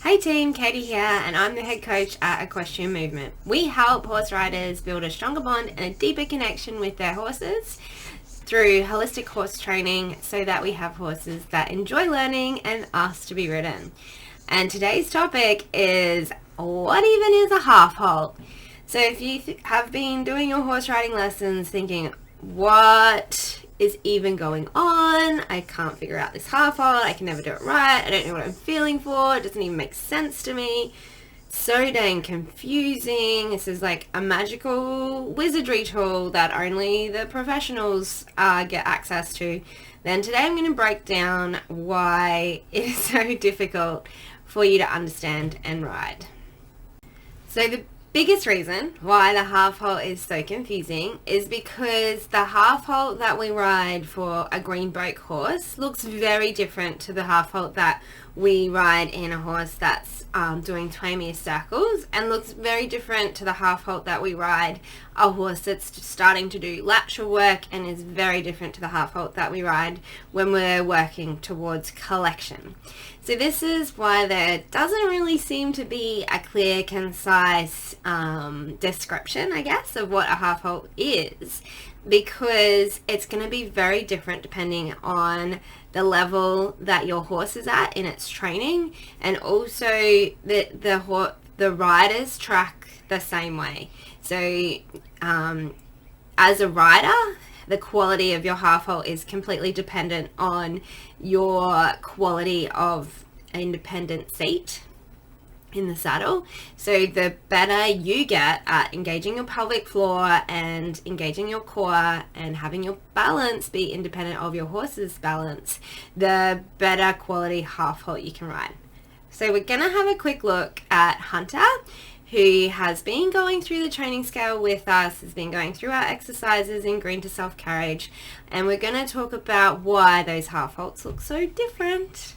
Hey team, Katie here, and I'm the head coach at Equestrian Movement. We help horse riders build a stronger bond and a deeper connection with their horses through holistic horse training so that we have horses that enjoy learning and ask to be ridden. And today's topic is, what even is a half halt? So if you have been doing your horse riding lessons thinking, what is even going on? I can't figure out this half halt. I can never do it right. I don't know what I'm feeling for. It doesn't even make sense to me. So dang confusing. This is like a magical wizardry tool that only the professionals get access to. Then today I'm going to break down why it is so difficult for you to understand and ride. So the biggest reason why the half halt is so confusing is because the half halt that we ride for a green broke horse looks very different to the half halt that we ride in a horse that's doing 20-meter circles, and looks very different to the half halt that we ride a horse that's starting to do lateral work, and is very different to the half halt that we ride when we're working towards collection. So this is why there doesn't really seem to be a clear, concise description, I guess, of what a half halt is, because it's going to be very different depending on the level that your horse is at in its training, and also the riders track the same way. So as a rider, the quality of your half halt is completely dependent on your quality of independent seat in the saddle. So the better you get at engaging your pelvic floor and engaging your core and having your balance be independent of your horse's balance, the better quality half halt you can ride. So we're going to have a quick look at Hunter, who has been going through the training scale with us, has been going through our exercises in Green to Self Carriage, and we're going to talk about why those half halts look so different.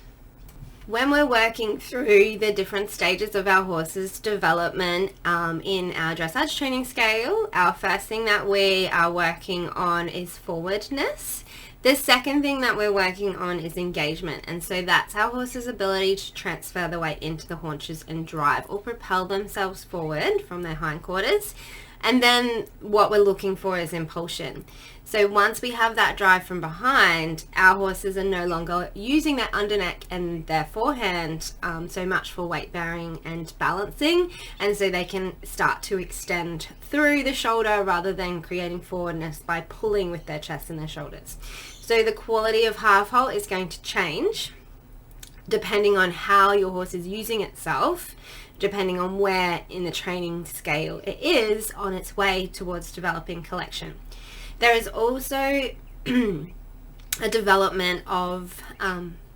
When we're working through the different stages of our horse's development in our dressage training scale, our first thing that we are working on is forwardness. The second thing that we're working on is engagement, and so that's our horse's ability to transfer the weight into the haunches and drive or propel themselves forward from their hindquarters. And then what we're looking for is impulsion. So once we have that drive from behind, our horses are no longer using their underneck and their forehand so much for weight bearing and balancing, and so they can start to extend through the shoulder rather than creating forwardness by pulling with their chest and their shoulders. So the quality of half halt is going to change depending on how your horse is using itself, depending on where in the training scale it is on its way towards developing collection. There is also a development of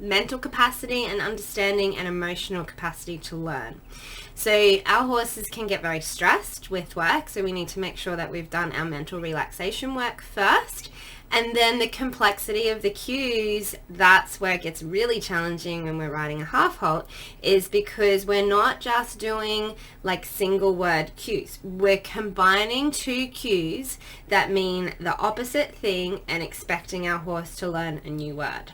mental capacity and understanding and emotional capacity to learn. So our horses can get very stressed with work, so we need to make sure that we've done our mental relaxation work first. And then the complexity of the cues, that's where it gets really challenging when we're riding a half halt, is because we're not just doing like single word cues. We're combining two cues that mean the opposite thing and expecting our horse to learn a new word.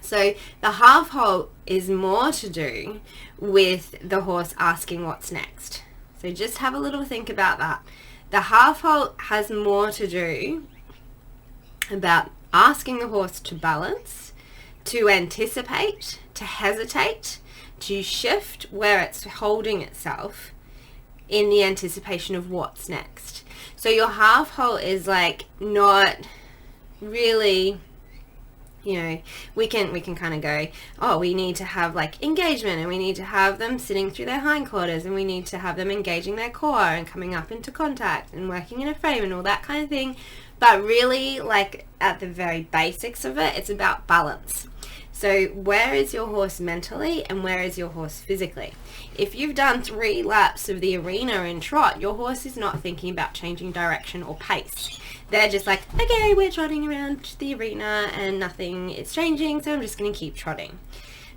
So the half halt is more to do with the horse asking what's next. So just have a little think about that. The half halt has more to do about asking the horse to balance, to anticipate, to hesitate, to shift where it's holding itself in the anticipation of what's next. So your half halt is like not really, we can kind of go, oh, we need to have like engagement, and we need to have them sitting through their hindquarters, and we need to have them engaging their core and coming up into contact and working in a frame and all that kind of thing. But really, like at the very basics of it, it's about balance. So where is your horse mentally and where is your horse physically? If you've done 3 laps of the arena in trot, your horse is not thinking about changing direction or pace. They're just like, okay, we're trotting around the arena and nothing is changing, so I'm just going to keep trotting.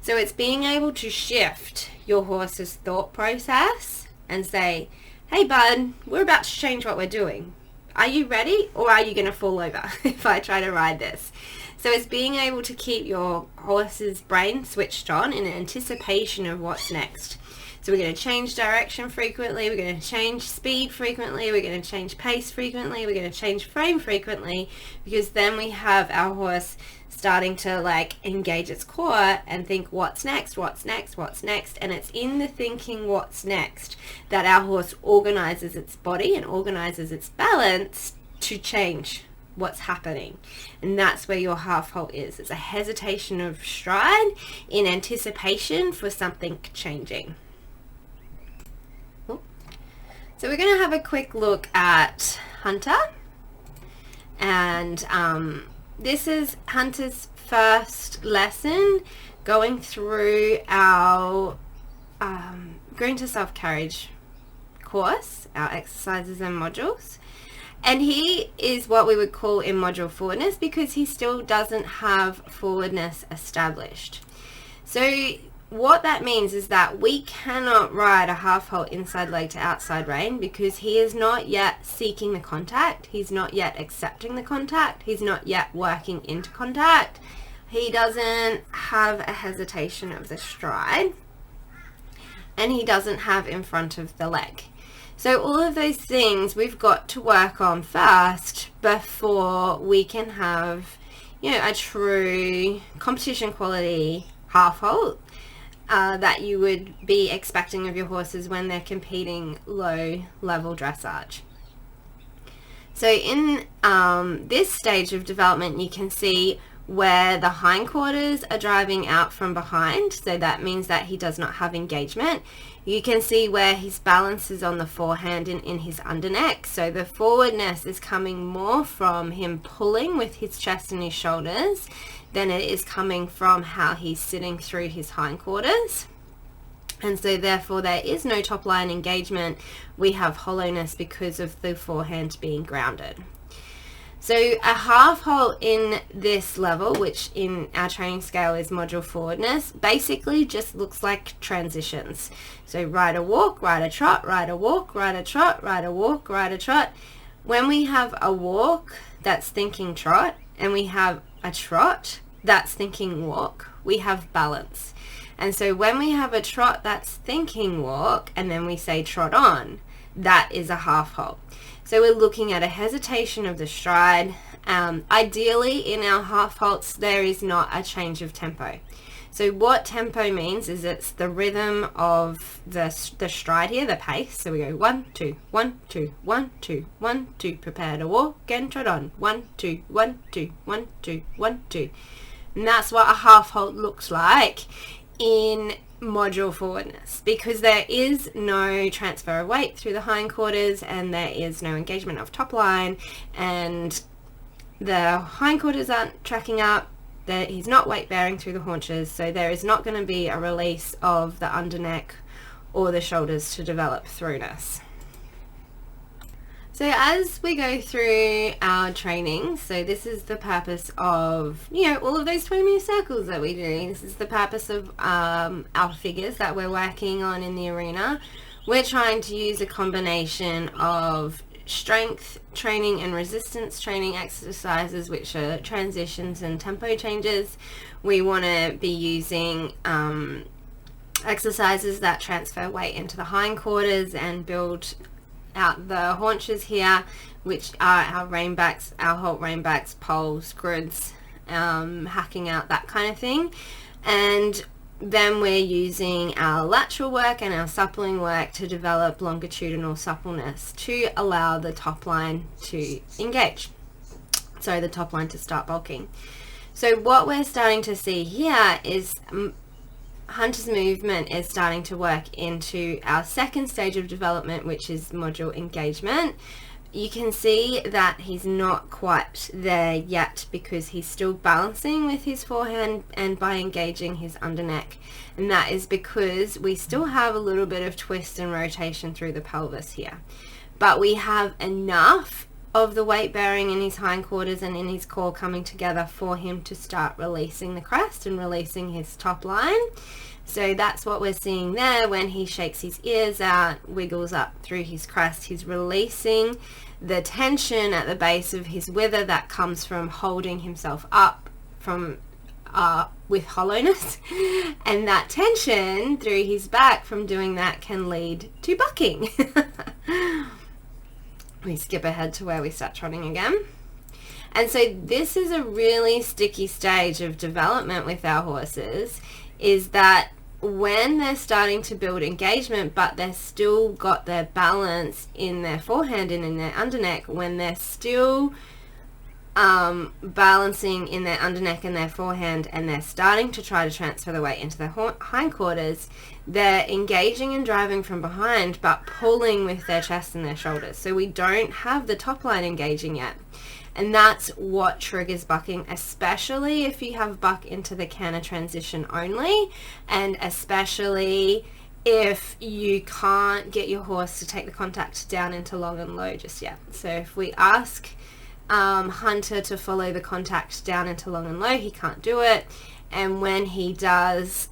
So it's being able to shift your horse's thought process and say, hey bud, we're about to change what we're doing. Are you ready, or are you going to fall over if I try to ride this? So it's being able to keep your horse's brain switched on in anticipation of what's next. So we're going to change direction frequently, we're going to change speed frequently, we're going to change pace frequently, we're going to change frame frequently, because then we have our horse starting to like engage its core and think what's next, what's next, what's next. And it's in the thinking what's next that our horse organizes its body and organizes its balance to change what's happening. And that's where your half halt is. It's a hesitation of stride in anticipation for something changing. So we're going to have a quick look at Hunter, and this is Hunter's first lesson going through our Green to Self-Carriage course, our exercises and modules. And he is what we would call in module forwardness because he still doesn't have forwardness established. So what that means is that we cannot ride a half halt inside leg to outside rein because he is not yet seeking the contact, he's not yet accepting the contact, he's not yet working into contact, he doesn't have a hesitation of the stride, and he doesn't have in front of the leg. So all of those things we've got to work on first before we can have, you know, a true competition quality half halt that you would be expecting of your horses when they're competing low level dressage. So in this stage of development, you can see where the hindquarters are driving out from behind, so that means that he does not have engagement. You can see where his balance is on the forehand and in his underneck, so the forwardness is coming more from him pulling with his chest and his shoulders than it is coming from how he's sitting through his hindquarters. And so therefore there is no top line engagement, we have hollowness because of the forehand being grounded. So a half halt in this level, which in our training scale is module forwardness, basically just looks like transitions. So ride a walk, ride a trot, ride a walk, ride a trot, ride a walk, ride a trot. When we have a walk that's thinking trot, and we have a trot that's thinking walk, we have balance. And so when we have a trot that's thinking walk, and then we say trot on, that is a half halt. So we're looking at a hesitation of the stride. Ideally in our half halts there is not a change of tempo. So what tempo means is it's the rhythm of the stride here, the pace. So we go 1, 2, 1, 2, 1, 2, 1, 2, prepare to walk and trot on. 1, 2, 1, 2, 1, 2, 1, 2. And that's what a half halt looks like in module forwardness, because there is no transfer of weight through the hindquarters and there is no engagement of top line, and the hindquarters aren't tracking up, that he's not weight bearing through the haunches, so there is not going to be a release of the underneck or the shoulders to develop throughness. So as we go through our training, so this is the purpose of, you know, all of those 20-minute circles that we do. This is the purpose of our figures that we're working on in the arena. We're trying to use a combination of strength training and resistance training exercises, which are transitions and tempo changes. We want to be using exercises that transfer weight into the hindquarters and build out the haunches here, which are our reinbacks, our halt reinbacks, poles, grids, hacking out, that kind of thing. And then we're using our lateral work and our suppling work to develop longitudinal suppleness to allow the top line to engage, so the top line to start bulking. So what we're starting to see here is Hunter's movement is starting to work into our second stage of development, which is module engagement. You can see that he's not quite there yet because he's still balancing with his forehand and by engaging his underneck, and that is because we still have a little bit of twist and rotation through the pelvis here, but we have enough of the weight bearing in his hindquarters and in his core coming together for him to start releasing the crest and releasing his top line. So that's what we're seeing there. When he shakes his ears out, wiggles up through his crest, he's releasing the tension at the base of his wither that comes from holding himself up from with hollowness, and that tension through his back from doing that can lead to bucking. We skip ahead to where we start trotting again. And so this is a really sticky stage of development with our horses, is that when they're starting to build engagement, but they're still got their balance in their forehand and in their underneck, when they're still balancing in their underneck and their forehand, and they're starting to try to transfer the weight into their hindquarters, they're engaging and driving from behind, but pulling with their chest and their shoulders. So we don't have the top line engaging yet. And that's what triggers bucking, especially if you have buck into the canter transition only, and especially if you can't get your horse to take the contact down into long and low just yet. So if we ask Hunter to follow the contact down into long and low, he can't do it. And when he does,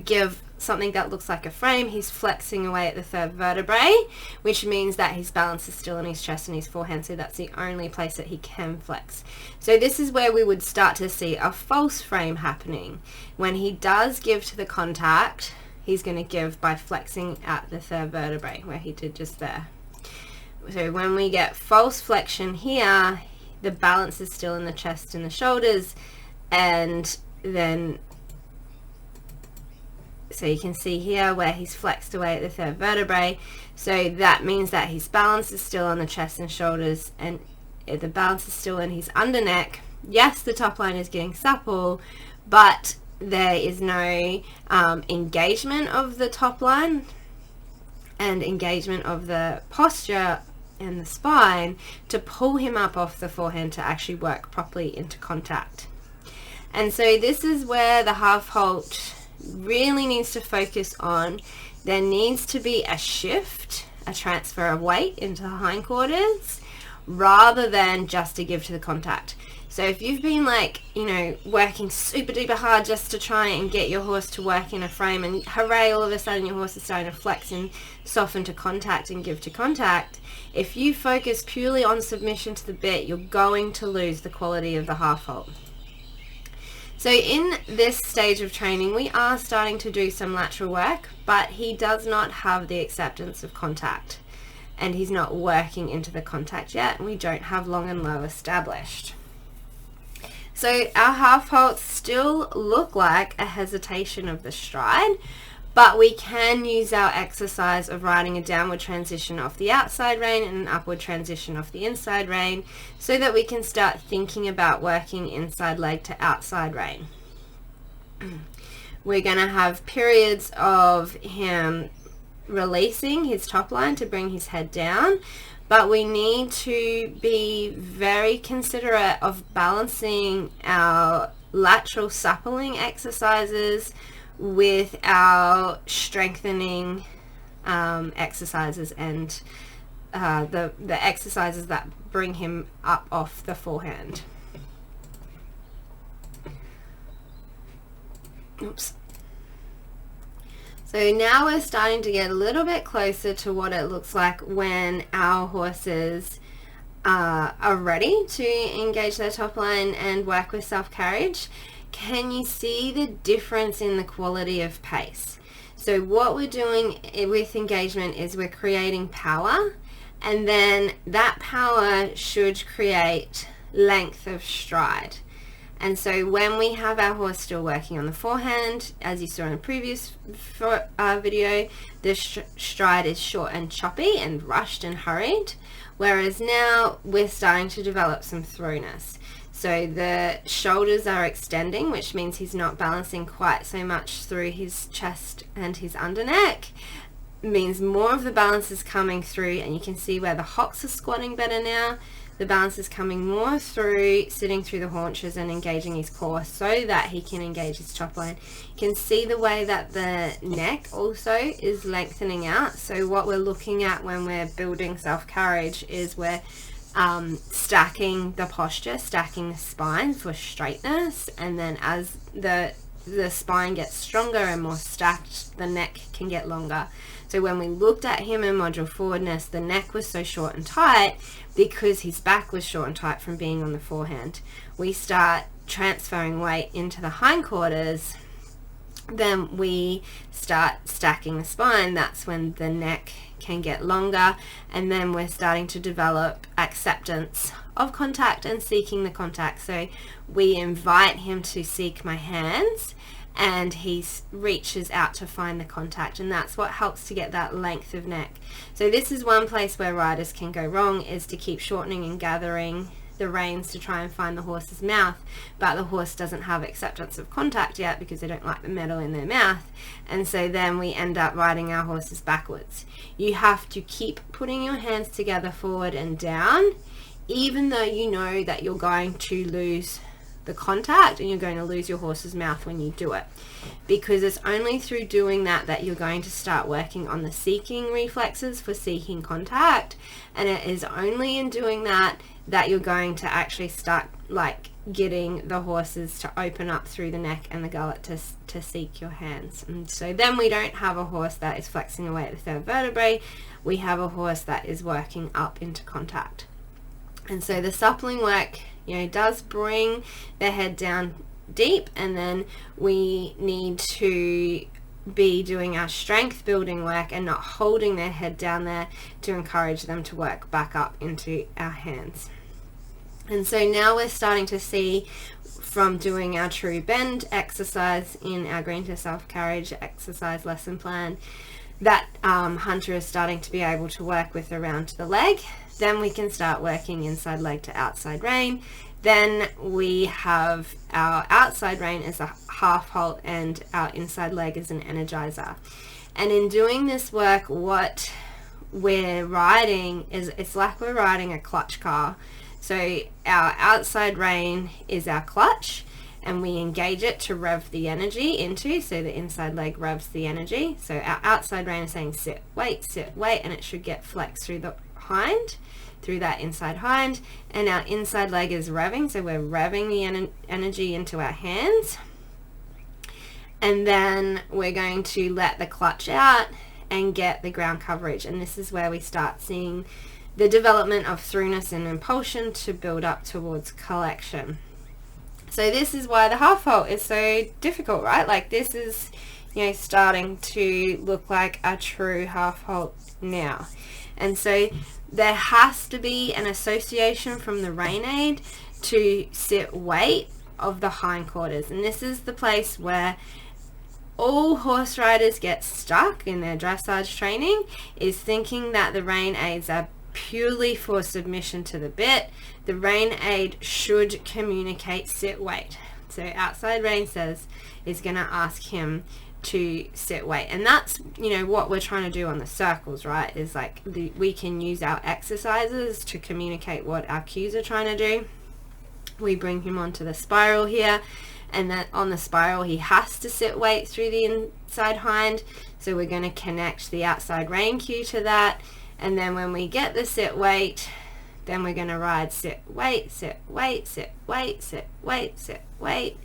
give something that looks like a frame, he's flexing away at the third vertebrae, which means that his balance is still in his chest and his forehand, so that's the only place that he can flex. So this is where we would start to see a false frame happening. When he does give to the contact, he's going to give by flexing at the third vertebrae, where he did just there. So when we get false flexion here, the balance is still in the chest and the shoulders, and then so you can see here where he's flexed away at the third vertebrae. So that means that his balance is still on the chest and shoulders, and the balance is still in his underneck. Yes, the top line is getting supple, but there is no engagement of the top line and engagement of the posture and the spine to pull him up off the forehand to actually work properly into contact. And so this is where the half halt really needs to focus on. There needs to be a shift, a transfer of weight into the hindquarters, rather than just a give to the contact. So if you've been working super duper hard just to try and get your horse to work in a frame, and hooray, all of a sudden your horse is starting to flex and soften to contact and give to contact, if you focus purely on submission to the bit, you're going to lose the quality of the half halt. So in this stage of training, we are starting to do some lateral work, but he does not have the acceptance of contact, and he's not working into the contact yet, and we don't have long and low established. So our half halts still look like a hesitation of the stride, but we can use our exercise of riding a downward transition off the outside rein and an upward transition off the inside rein, so that we can start thinking about working inside leg to outside rein. We're going to have periods of him releasing his top line to bring his head down, but we need to be very considerate of balancing our lateral suppling exercises with our strengthening exercises and the exercises that bring him up off the forehand. Oops. So now we're starting to get a little bit closer to what it looks like when our horses are ready to engage their top line and work with self-carriage. Can you see the difference in the quality of pace? So what we're doing with engagement is we're creating power, and then that power should create length of stride. And so when we have our horse still working on the forehand, as you saw in the previous video, the stride is short and choppy and rushed and hurried, whereas now we're starting to develop some throwness. So the shoulders are extending, which means he's not balancing quite so much through his chest and his underneck. It means more of the balance is coming through, and you can see where the hocks are squatting better now. The balance is coming more through, sitting through the haunches and engaging his core so that he can engage his top line. You can see the way that the neck also is lengthening out. So what we're looking at when we're building self-carriage is we're stacking the posture, stacking the spine for straightness, and then as the the spine gets stronger and more stacked, the neck can get longer. So when we looked at him in module forwardness, the neck was so short and tight because his back was short and tight from being on the forehand. We start transferring weight into the hindquarters, then we start stacking the spine. That's when the neck can get longer, and then we're starting to develop acceptance of contact and seeking the contact. So we invite him to seek my hands, and he reaches out to find the contact, and that's what helps to get that length of neck. So this is one place where riders can go wrong, is to keep shortening and gathering the reins to try and find the horse's mouth, but the horse doesn't have acceptance of contact yet because they don't like the metal in their mouth, and so then we end up riding our horses backwards. You have to keep putting your hands together forward and down, even though you know that you're going to lose the contact and you're going to lose your horse's mouth when you do it, because it's only through doing that that you're going to start working on the seeking reflexes for seeking contact, and it is only in doing that that you're going to actually start like getting the horses to open up through the neck and the gullet to seek your hands. And so then we don't have a horse that is flexing away at the third vertebrae, we have a horse that is working up into contact. And so the suppling work, does bring the head down deep, and then we need to be doing our strength building work and not holding their head down there to encourage them to work back up into our hands. And so now we're starting to see, from doing our true bend exercise in our green to self carriage exercise lesson plan, that hunter is starting to be able to work with around to the leg. Then we can start working inside leg to outside rein. Then we have our outside rein as a half halt and our inside leg as an energizer. And in doing this work, what we're riding is, it's like we're riding a clutch car. So our outside rein is our clutch, and we engage it to rev the energy into, so the inside leg revs the energy. So our outside rein is saying sit, wait, and it should get flexed through the hind, through that inside hind, and our inside leg is revving, so we're revving the energy into our hands, and then we're going to let the clutch out and get the ground coverage. And this is where we start seeing the development of throughness and impulsion to build up towards collection. So this is why the half halt is so difficult, right? Like this is, starting to look like a true half halt now. And so there has to be an association from the rein aid to sit weight of the hindquarters. And this is the place where all horse riders get stuck in their dressage training, is thinking that the rein aids are purely for submission to the bit. The rein aid should communicate sit weight. So outside rein is going to ask him to sit weight, and that's what we're trying to do on the circles, right? Is like we can use our exercises to communicate what our cues are trying to do. We bring him onto the spiral here, and then on the spiral he has to sit weight through the inside hind, so we're going to connect the outside rein cue to that. And then when we get the sit weight, then we're going to ride sit weight, sit weight, sit weight, sit weight, sit weight.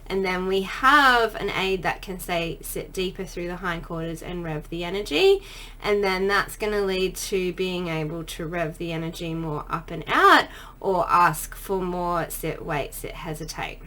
And then we have an aid that can say sit deeper through the hindquarters and rev the energy. And then that's going to lead to being able to rev the energy more up and out, or ask for more sit wait, sit hesitate.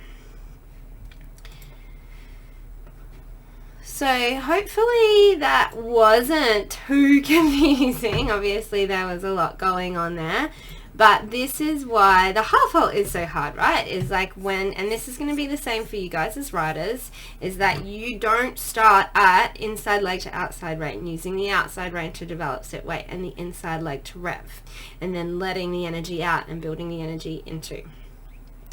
So hopefully that wasn't too confusing. Obviously there was a lot going on there, but this is why the half halt is so hard, right? Is like when, and this is going to be the same for you guys as riders, is that you don't start at inside leg to outside rein, using the outside rein to develop sit weight and the inside leg to rev, and then letting the energy out and building the energy into.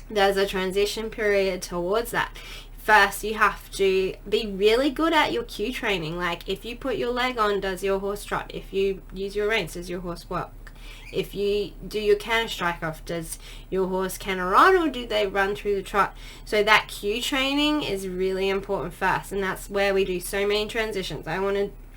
There's a transition period towards that. First, you have to be really good at your cue training. Like if you put your leg on, does your horse trot? If you use your reins, does your horse walk? If you do your canter strike off, does your horse canter run, or do they run through the trot? So that cue training is really important first, and that's where we do so many transitions. I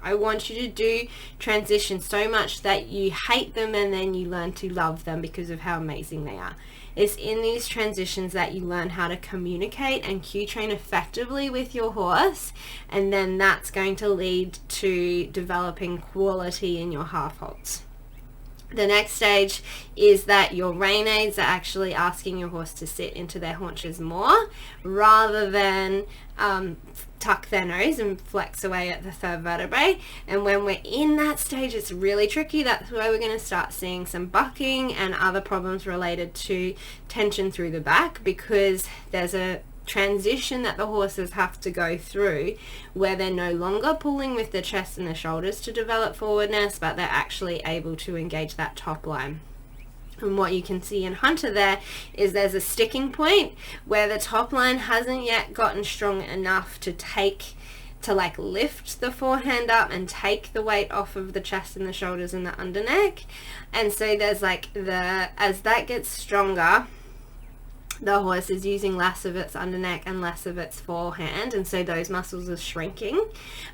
I want you to do transitions so much that you hate them and then you learn to love them because of how amazing they are. It's in these transitions that you learn how to communicate and cue train effectively with your horse, and then that's going to lead to developing quality in your half halts. The next stage is that your rein aids are actually asking your horse to sit into their haunches more rather than tuck their nose and flex away at the third vertebrae. And when we're in that stage, it's really tricky. That's where we're going to start seeing some bucking and other problems related to tension through the back, because there's a transition that the horses have to go through where they're no longer pulling with the chest and the shoulders to develop forwardness, but they're actually able to engage that top line. And what you can see in Hunter there is there's a sticking point where the top line hasn't yet gotten strong enough to lift the forehand up and take the weight off of the chest and the shoulders and the underneck. And so there's as that gets stronger, the horse is using less of its underneck and less of its forehand, and so those muscles are shrinking.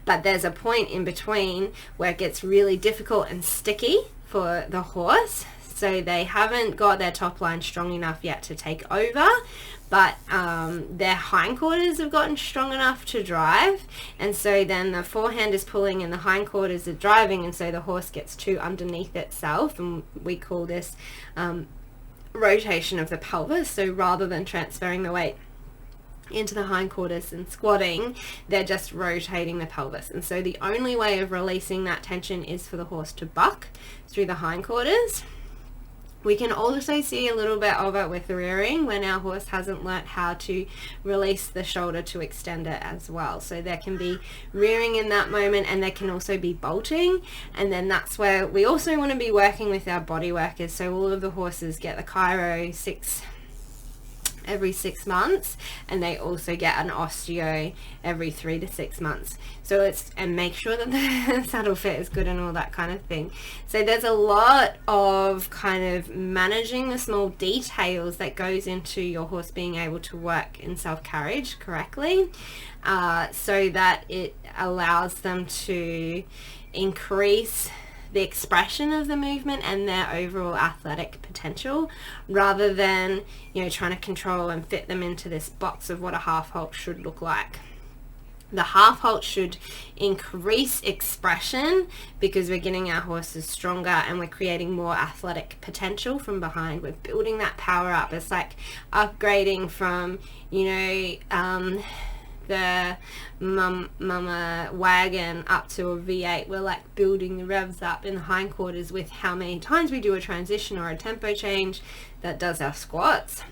But there's a point in between where it gets really difficult and sticky for the horse, so they haven't got their top line strong enough yet to take over, but their hindquarters have gotten strong enough to drive, and so then the forehand is pulling and the hindquarters are driving, and so the horse gets too underneath itself, and we call this rotation of the pelvis. So rather than transferring the weight into the hindquarters and squatting, they're just rotating the pelvis. And so the only way of releasing that tension is for the horse to buck through the hindquarters. We can also see a little bit of it with rearing when our horse hasn't learnt how to release the shoulder to extend it as well. So there can be rearing in that moment, and there can also be bolting. And then that's where we also want to be working with our body workers. So all of the horses get the chiro every 6 months, and they also get an osteo every 3 to 6 months. So and make sure that the saddle fit is good and all that kind of thing. So there's a lot of kind of managing the small details that goes into your horse being able to work in self-carriage correctly, so that it allows them to increase the expression of the movement and their overall athletic potential, rather than, trying to control and fit them into this box of what a half halt should look like. The half halt should increase expression because we're getting our horses stronger and we're creating more athletic potential from behind. We're building that power up. It's like upgrading from, the mama wagon up to a V8. We're like building the revs up in the hindquarters with how many times we do a transition or a tempo change that does our squats.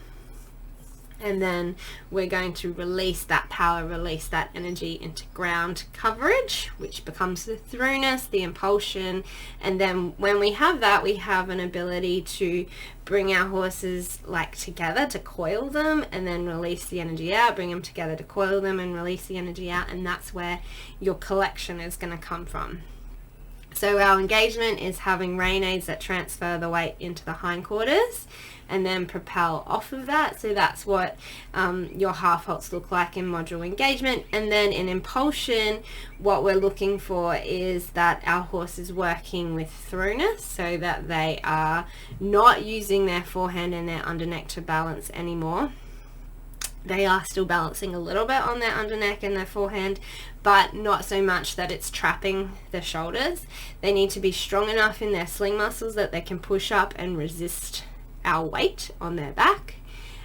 And then we're going to release that power, release that energy into ground coverage, which becomes the throughness, the impulsion. And then when we have that, we have an ability to bring our horses together to coil them and then release the energy out, bring them together to coil them and release the energy out. And that's where your collection is going to come from. So our engagement is having rein aids that transfer the weight into the hindquarters and then propel off of that. So that's what your half halts look like in module engagement. And then in impulsion, what we're looking for is that our horse is working with throughness, so that they are not using their forehand and their underneck to balance anymore. They are still balancing a little bit on their underneck and their forehand, but not so much that it's trapping the shoulders. They need to be strong enough in their sling muscles that they can push up and resist our weight on their back,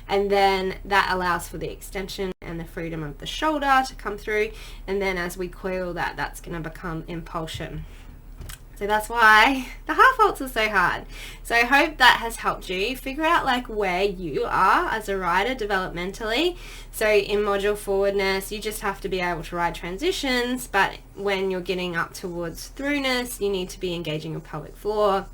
and then that allows for the extension and the freedom of the shoulder to come through. And then as we coil that, that's going to become impulsion. So that's why the half halts are so hard. So I hope that has helped you figure out where you are as a rider developmentally. So in module forwardness, you just have to be able to ride transitions, but when you're getting up towards throughness, you need to be engaging your pelvic floor.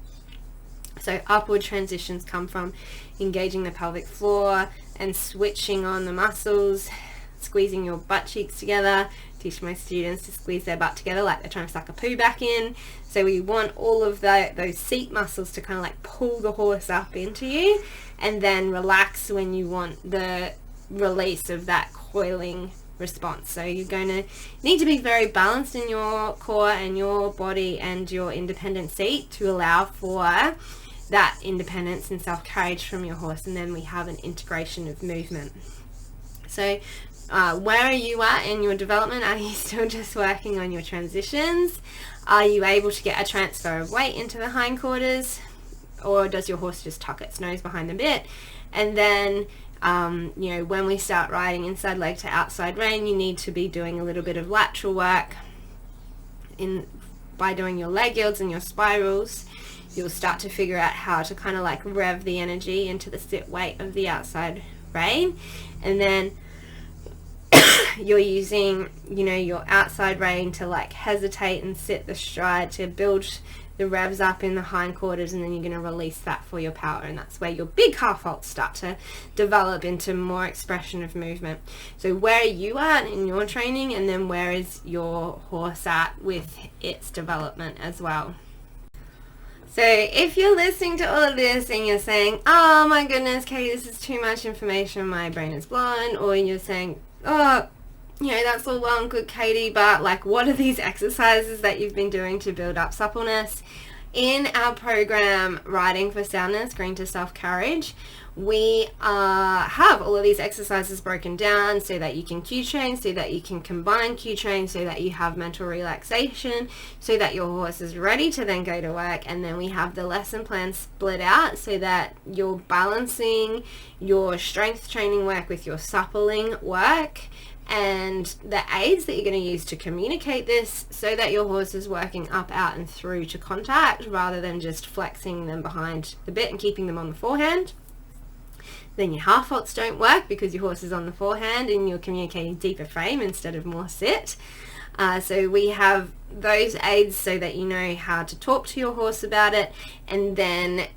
So upward transitions come from engaging the pelvic floor and switching on the muscles, squeezing your butt cheeks together. Teach my students to squeeze their butt together like they're trying to suck a poo back in. So we want all of those seat muscles to kind of pull the horse up into you, and then relax when you want the release of that coiling response. So you're going to need to be very balanced in your core and your body and your independent seat to allow for that independence and self-carriage from your horse, and then we have an integration of movement. So where are you at in your development? Are you still just working on your transitions? Are you able to get a transfer of weight into the hindquarters, or does your horse just tuck its nose behind the bit? And then when we start riding inside leg to outside rein, you need to be doing a little bit of lateral work by doing your leg yields and your spirals. You'll start to figure out how to kind of like rev the energy into the sit weight of the outside rein, and then you're using your outside rein to like hesitate and sit the stride to build the revs up in the hindquarters, and then you're going to release that for your power, and that's where your big half halts start to develop into more expression of movement. So where are you at in your training, and then where is your horse at with its development as well? So if you're listening to all of this and you're saying, oh my goodness, Katie, this is too much information, my brain is blown, or you're saying, oh, that's all well and good, Katie, but like, what are these exercises that you've been doing to build up suppleness? In our program, Riding for Soundness, Green to Self-Carriage, we have all of these exercises broken down so that you can cue train, so that you can combine cue train, so that you have mental relaxation, so that your horse is ready to then go to work. And then we have the lesson plan split out so that you're balancing your strength training work with your suppling work and the aids that you're going to use to communicate this, so that your horse is working up, out and through to contact rather than just flexing them behind the bit and keeping them on the forehand. Then your half halts don't work because your horse is on the forehand and you're communicating deeper frame instead of more sit. So we have those aids so that you know how to talk to your horse about it, and then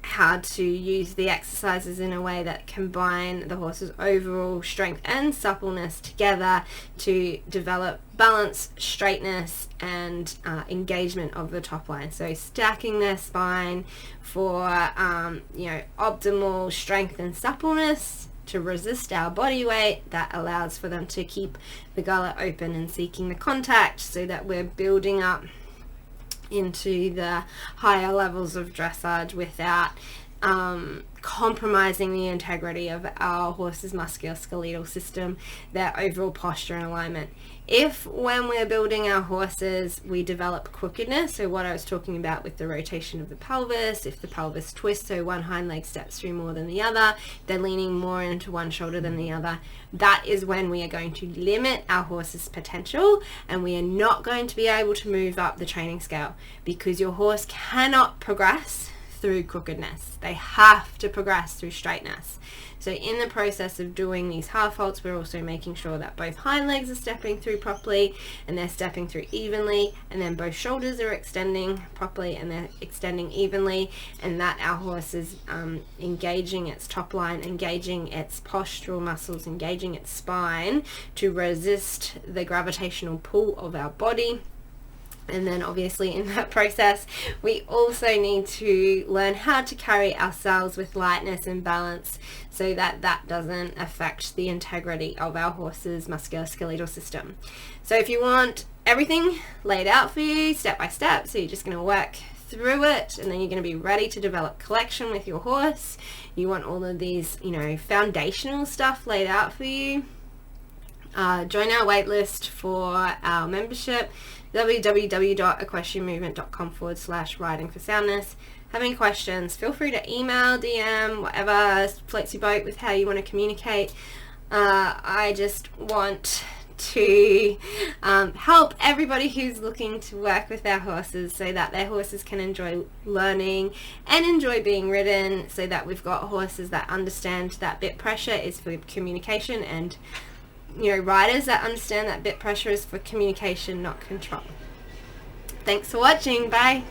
how to use the exercises in a way that combine the horse's overall strength and suppleness together to develop balance, straightness and engagement of the top line. So stacking their spine for optimal strength and suppleness to resist our body weight that allows for them to keep the gullet open and seeking the contact, so that we're building up into the higher levels of dressage without compromising the integrity of our horse's musculoskeletal system, their overall posture and alignment. If when we're building our horses we develop crookedness, so what I was talking about with the rotation of the pelvis, if the pelvis twists so one hind leg steps through more than the other, they're leaning more into one shoulder than the other, that is when we are going to limit our horse's potential, and we are not going to be able to move up the training scale, because your horse cannot progress through crookedness. They have to progress through straightness. So in the process of doing these half halts, we're also making sure that both hind legs are stepping through properly and they're stepping through evenly, and then both shoulders are extending properly and they're extending evenly, and that our horse is engaging its top line, engaging its postural muscles, engaging its spine to resist the gravitational pull of our body. And then obviously in that process we also need to learn how to carry ourselves with lightness and balance, so that that doesn't affect the integrity of our horse's musculoskeletal system. So if you want everything laid out for you step by step, so you're just going to work through it and then you're going to be ready to develop collection with your horse, you want all of these foundational stuff laid out for you, join our waitlist for our membership, www.equestrianmovement.com/riding for soundness. Have any questions, feel free to email, DM, whatever floats your boat with how you want to communicate. I just want to help everybody who's looking to work with their horses so that their horses can enjoy learning and enjoy being ridden, so that we've got horses that understand that bit pressure is for communication, and riders that understand that bit pressure is for communication, not control. Thanks for watching. Bye.